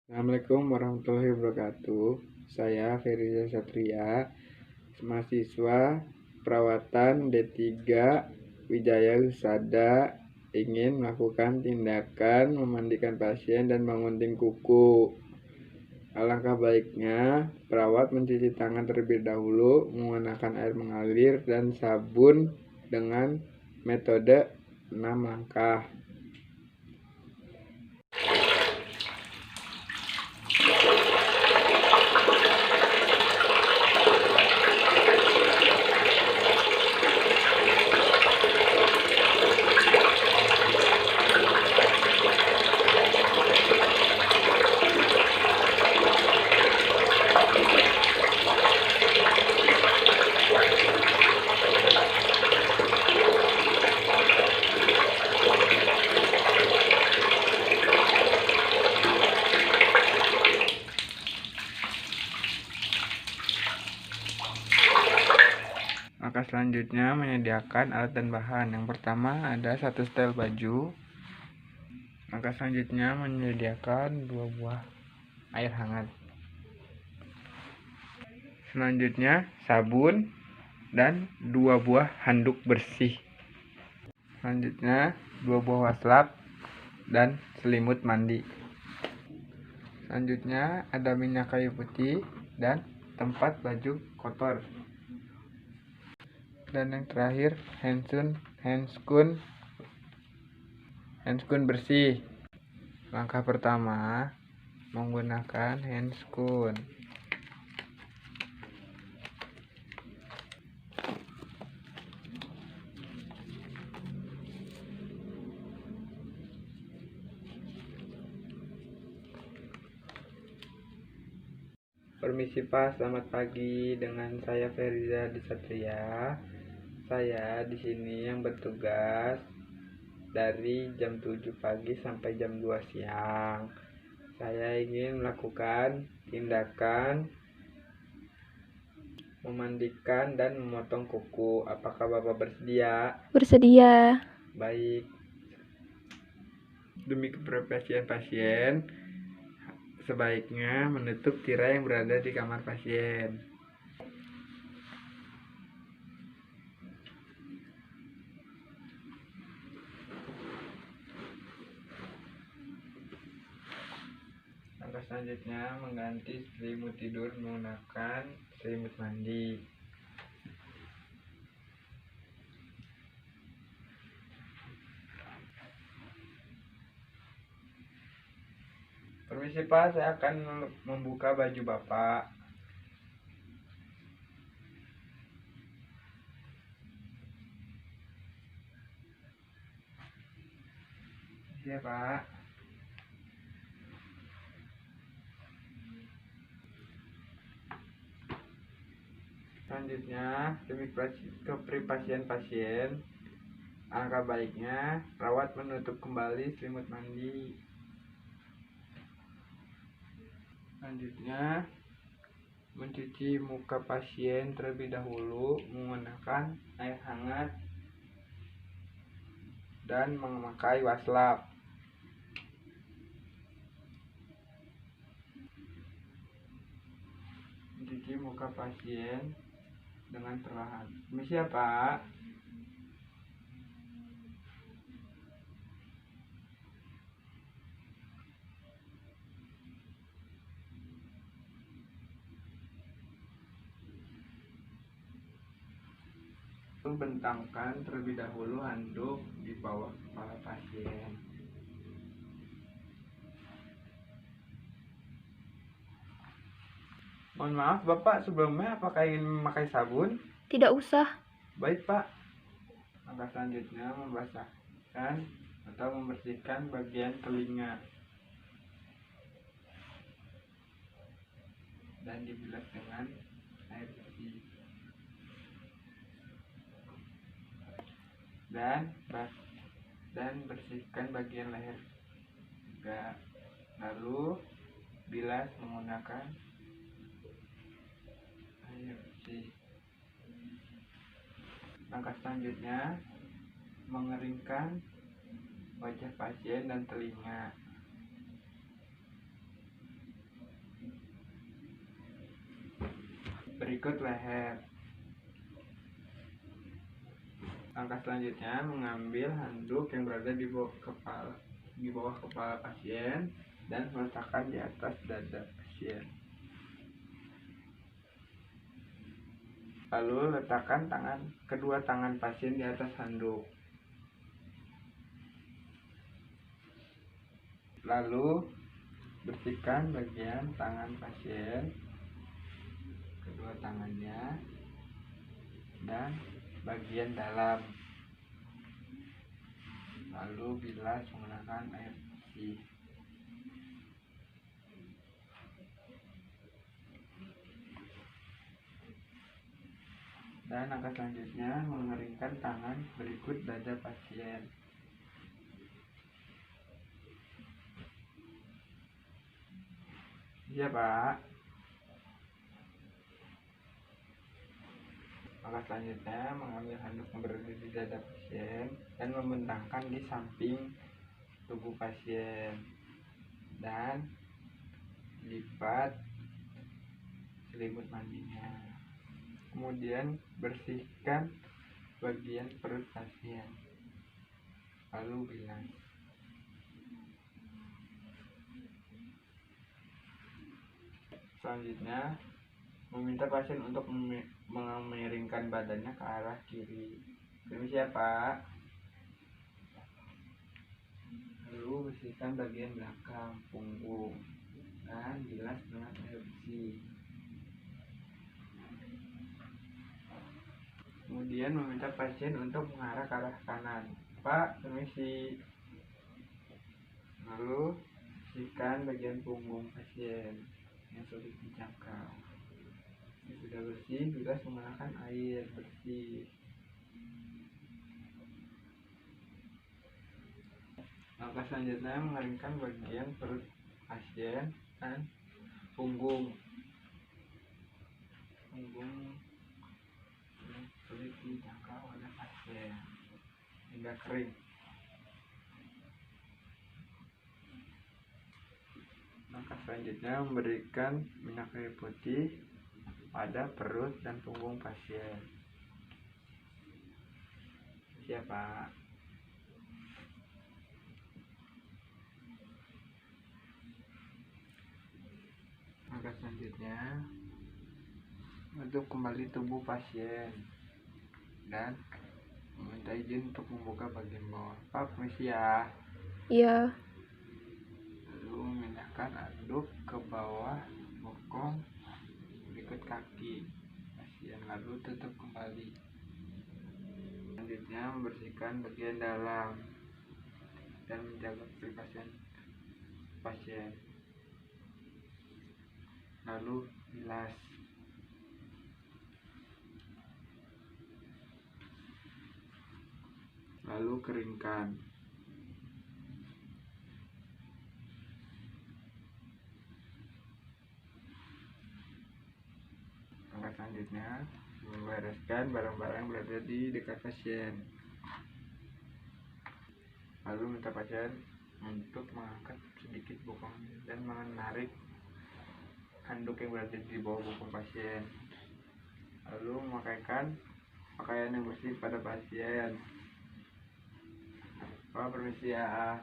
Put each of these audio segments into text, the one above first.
Assalamualaikum warahmatullahi wabarakatuh. Saya Feriza Satria, mahasiswa perawatan D3 Wijaya Husada, ingin melakukan tindakan memandikan pasien dan mengunting kuku. Alangkah baiknya perawat mencuci tangan terlebih dahulu menggunakan air mengalir dan sabun dengan metode 6 langkah. Maka selanjutnya menyediakan alat dan bahan. Yang pertama ada 1 setel baju. Maka selanjutnya menyediakan 2 buah air hangat. Selanjutnya sabun dan 2 buah handuk bersih. Selanjutnya 2 buah waslap dan selimut mandi. Selanjutnya ada minyak kayu putih dan tempat baju kotor. Dan yang terakhir handskun bersih. Langkah pertama menggunakan handskun. Permisi Pak, selamat pagi. Dengan saya Feriza Satria. Saya di sini yang bertugas dari jam 7 pagi sampai jam 2 siang. Saya ingin melakukan tindakan memandikan dan memotong kuku. Apakah Bapak bersedia? Bersedia. Baik. Demi keprivasian pasien, sebaiknya menutup tirai yang berada di kamar pasien. Langkah selanjutnya mengganti selimut tidur menggunakan selimut mandi. Permisi Pak, saya akan membuka baju Bapak. Iya Pak. Selanjutnya, demi keprivasian pasien, alangkah baiknya perawat menutup kembali selimut mandi. Selanjutnya, mencuci muka pasien terlebih dahulu menggunakan air hangat dan memakai waslap. Mencuci muka pasien dengan perlahan. Permisi ya Pak. Bentangkan terlebih dahulu handuk di bawah kepala pasien. Mohon maaf Bapak, sebelumnya apakah ingin memakai sabun? Tidak usah. Baik Pak. Langkah selanjutnya membasahkan atau membersihkan bagian telinga dan dibilas dengan air bersih. Dan bersihkan bagian leher juga. Lalu bilas menggunakan air bersih. Langkah selanjutnya mengeringkan wajah pasien dan telinga. berikut leher. Langkah selanjutnya mengambil handuk yang berada di bawah kepala pasien dan meletakkan di atas dada pasien. Lalu letakkan kedua tangan pasien di atas handuk. Lalu bersihkan bagian tangan pasien, kedua tangannya, dan bagian dalam. Lalu bilas menggunakan air bersih. Dan langkah selanjutnya mengeringkan tangan berikut dada pasien. Iya, Pak. Langkah selanjutnya mengambil handuk yang berada di dada pasien dan membentangkan di samping tubuh pasien dan lipat selimut mandinya. Kemudian bersihkan bagian perut pasien, lalu bilas. Selanjutnya meminta pasien untuk memiringkan badannya ke arah kiri. Permisi ya, Pak. Lalu bersihkan bagian belakang punggung dan bilas dengan air bersih. Kemudian meminta pasien untuk mengarah ke arah kanan. Pak, permisi. Lalu bersihkan bagian punggung pasien yang sulit dijangkau. Yang sudah bersih, bilas menggunakan air bersih. Langkah selanjutnya mengeringkan bagian perut pasien dan punggung yang sulit dijangkau oleh pasien hingga kering. Langkah selanjutnya memberikan minyak kayu putih pada perut dan punggung pasien. Siapa? Langkah selanjutnya untuk kembali tubuh pasien dan meminta izin untuk membuka bagian bawah. Pak, permisi ya. Iya. Lalu memindahkan handuk ke bawah bokong berikut kaki pasien, lalu tutup kembali. Selanjutnya membersihkan bagian dalam dan menjaga privasi pasien, lalu bilas. Lalu keringkan. Langkah selanjutnya membereskan barang-barang yang berada di dekat pasien. Lalu minta pasien untuk mengangkat sedikit bokong dan menarik handuk yang berada di bawah bokong pasien. Lalu memakaikan pakaian yang bersih pada pasien. Pak, permisi ya.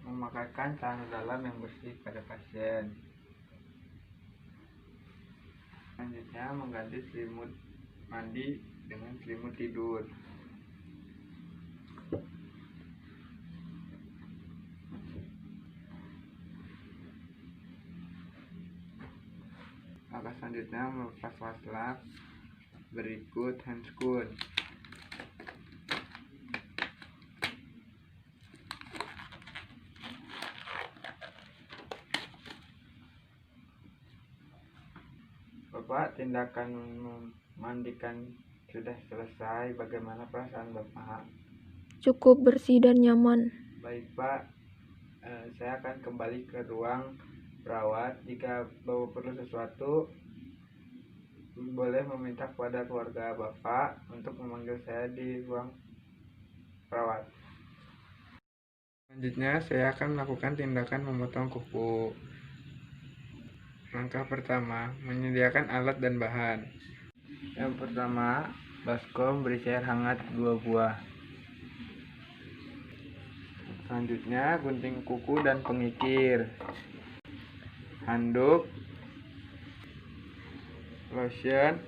Memakaikan celana dalam yang bersih pada pasien. Selanjutnya mengganti selimut mandi dengan selimut tidur. Langkah selanjutnya melepas waslap berikut handscoon. Bapak, tindakan memandikan sudah selesai. Bagaimana perasaan Bapak? cukup bersih dan nyaman. Baik Pak, saya akan kembali ke ruang perawat. Jika Bapak perlu sesuatu, boleh meminta kepada keluarga Bapak untuk memanggil saya di ruang perawat. Selanjutnya, saya akan melakukan tindakan memotong kuku. Langkah pertama, menyediakan alat dan bahan. Yang pertama, baskom berisi air hangat 2 buah. Selanjutnya, gunting kuku dan pengikir, handuk, lotion,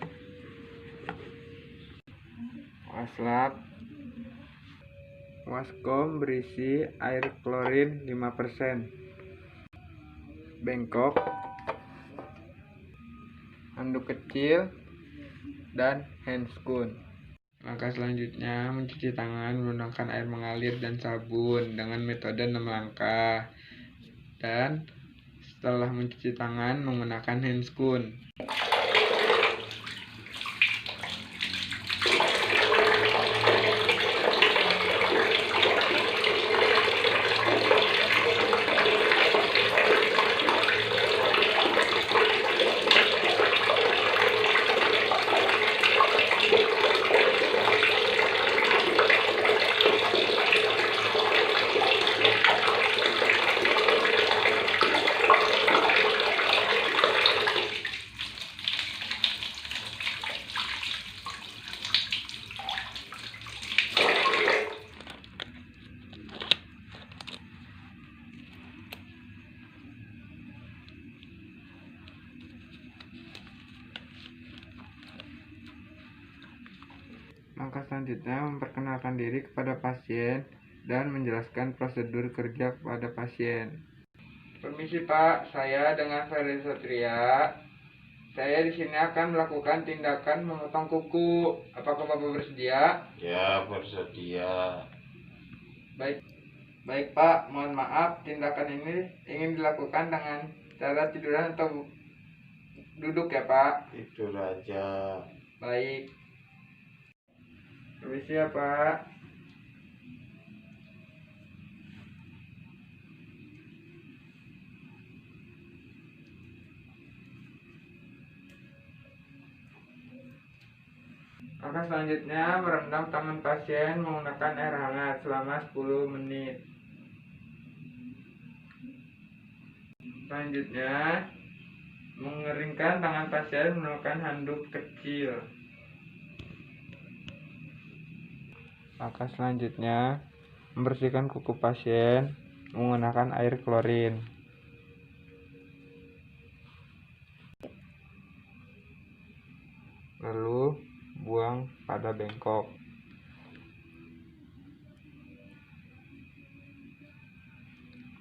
waslap, waskom berisi air klorin 5%, bengkok, handuk kecil, dan handscoon. Langkah selanjutnya, mencuci tangan menggunakan air mengalir dan sabun dengan metode 6 langkah. Dan setelah mencuci tangan menggunakan handscoon. Langkah selanjutnya, memperkenalkan diri kepada pasien dan menjelaskan prosedur kerja kepada pasien. Permisi Pak, saya dengan Ferry Satria. Saya di sini akan melakukan tindakan memotong kuku. Apakah Bapak bersedia? Ya, bersedia. Baik Pak, mohon maaf, tindakan ini ingin dilakukan dengan cara tiduran atau duduk ya Pak? Tidur aja. Baik. Permisi ya Pak. Langkah selanjutnya, merendam tangan pasien menggunakan air hangat selama 10 menit. Selanjutnya, mengeringkan tangan pasien menggunakan handuk kecil. Langkah selanjutnya, membersihkan kuku pasien menggunakan air klorin. Lalu, buang pada bengkok.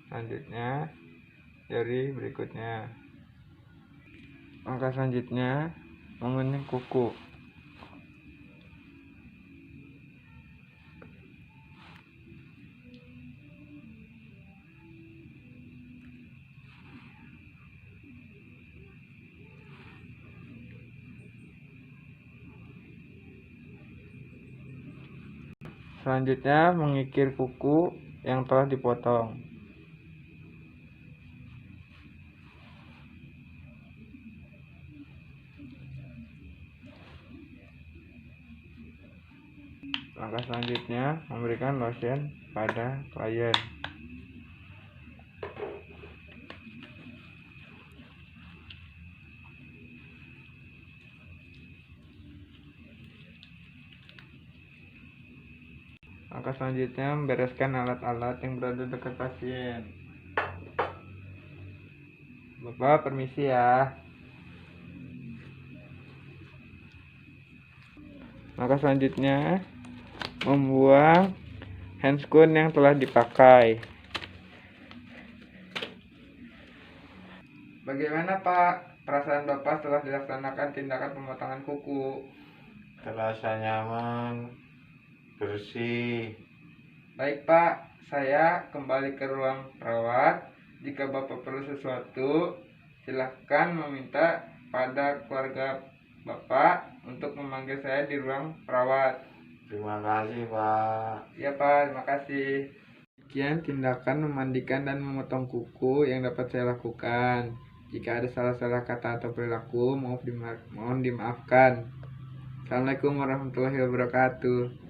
Selanjutnya, jari berikutnya. Langkah selanjutnya, menguning kuku. Selanjutnya, mengikir kuku yang telah dipotong. Langkah selanjutnya, memberikan lotion pada klien. Langkah selanjutnya, membereskan alat-alat yang berada dekat pasien. Bapak, permisi ya. Langkah selanjutnya, membuang handscoon yang telah dipakai. Bagaimana Pak perasaan Bapak setelah dilaksanakan tindakan pemotongan kuku? Terasa nyaman, bersih. Baik Pak, saya kembali ke ruang perawat. Jika Bapak perlu sesuatu, silahkan meminta pada keluarga Bapak untuk memanggil saya di ruang perawat. Terima kasih, Pak. Ya Pak, terima kasih. Sekian tindakan memandikan dan memotong kuku yang dapat saya lakukan. Jika ada salah-salah kata atau perilaku, mohon dimaafkan. Assalamualaikum warahmatullahi wabarakatuh.